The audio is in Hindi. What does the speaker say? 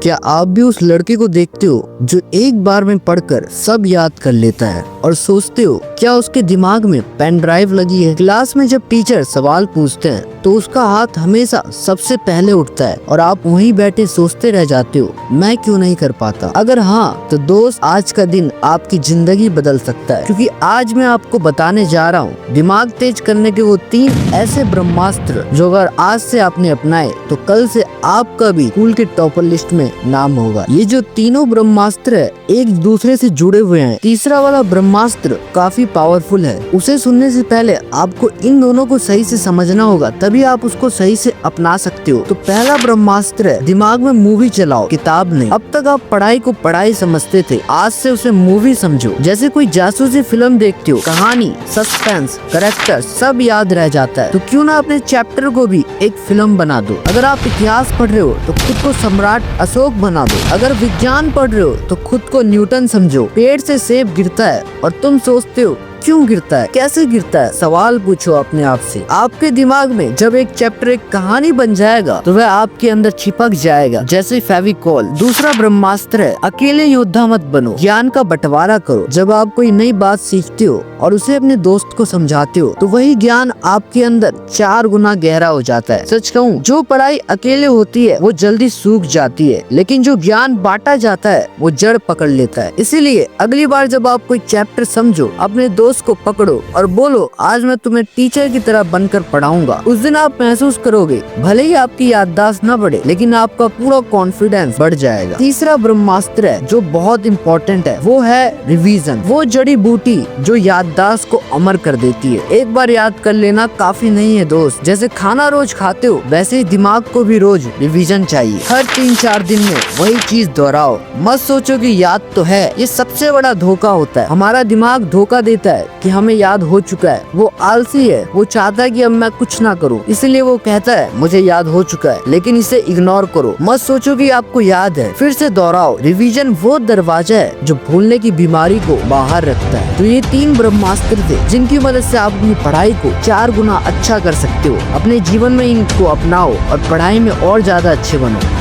क्या आप भी उस लड़के को देखते हो जो एक बार में पढ़कर सब याद कर लेता है और सोचते हो क्या उसके दिमाग में पेन ड्राइव लगी है? क्लास में जब टीचर सवाल पूछते हैं तो उसका हाथ हमेशा सबसे पहले उठता है और आप वहीं बैठे सोचते रह जाते हो मैं क्यों नहीं कर पाता। अगर हाँ तो दोस्त आज का दिन आपकी जिंदगी बदल सकता है, क्योंकि आज मैं आपको बताने जा रहा हूँ दिमाग तेज करने के वो 3 ऐसे ब्रह्मास्त्र जो अगर आज से आपने अपनाए तो कल से आपका भी स्कूल के टॉपर लिस्ट में नाम होगा। ये जो तीनों ब्रह्मास्त्र है एक दूसरे से जुड़े हुए हैं। तीसरा वाला ब्रह्मास्त्र काफी पावरफुल है, उसे सुनने से पहले आपको इन दोनों को सही से समझना होगा, तभी आप उसको सही से अपना सकते हो। तो पहला ब्रह्मास्त्र है दिमाग में मूवी चलाओ, किताब नहीं। अब तक आप पढ़ाई को पढ़ाई समझते थे, आज से उसे मूवी समझो। जैसे कोई जासूसी फिल्म देखते हो, कहानी, सस्पेंस, कैरेक्टर सब याद रह जाता है, तो क्यों ना अपने चैप्टर को भी एक फिल्म बना दो। अगर आप इतिहास पढ़ रहे हो तो खुद को सम्राट अशोक बना दो। अगर विज्ञान पढ़ रहे हो तो खुद को न्यूटन समझो। पेड़ से सेब गिरता है और तुम सोचते हो क्यों गिरता है, कैसे गिरता है? सवाल पूछो अपने आप से। आपके दिमाग में जब एक चैप्टर एक कहानी बन जाएगा तो वह आपके अंदर चिपक जाएगा जैसे फेविकॉल। दूसरा ब्रह्मास्त्र है अकेले योद्धा मत बनो, ज्ञान का बंटवारा करो। जब आप कोई नई बात सीखते हो और उसे अपने दोस्त को समझाते हो तो वही ज्ञान आपके अंदर 4 गुना गहरा हो जाता है। सच कहूँ, जो पढ़ाई अकेले होती है वो जल्दी सूख जाती है, लेकिन जो ज्ञान बांटा जाता है वो जड़ पकड़ लेता है। इसीलिए अगली बार जब आप कोई चैप्टर समझो, अपने दोस्त को पकड़ो और बोलो आज मैं तुम्हें टीचर की तरह बनकर पढ़ाऊंगा। उस दिन आप महसूस करोगे भले ही आपकी याददाश्त न बढ़े, लेकिन आपका पूरा कॉन्फिडेंस बढ़ जाएगा। तीसरा ब्रह्मास्त्र है जो बहुत इम्पोर्टेंट है, वो है रिवीजन। वो जड़ी बूटी जो याददाश्त को अमर कर देती है। एक बार याद कर लेना काफी नहीं है दोस्त। जैसे खाना रोज खाते हो वैसे ही दिमाग को भी रोज रिवीजन चाहिए। हर 3-4 दिन में वही चीज दोहराओ। मत सोचो कि याद तो है, ये सबसे बड़ा धोखा होता है। हमारा दिमाग धोखा देता है कि हमें याद हो चुका है। वो आलसी है, वो चाहता है कि अब मैं कुछ ना करूं, इसलिए वो कहता है मुझे याद हो चुका है, लेकिन इसे इग्नोर करो। मत सोचो कि आपको याद है, फिर से दोहराओ। रिवीजन वो दरवाजा है जो भूलने की बीमारी को बाहर रखता है। तो ये 3 ब्रह्मास्त्र थे जिनकी मदद से आप अपनी पढ़ाई को 4 गुना अच्छा कर सकते हो। अपने जीवन में इनको अपनाओ और पढ़ाई में और ज्यादा अच्छे बनो।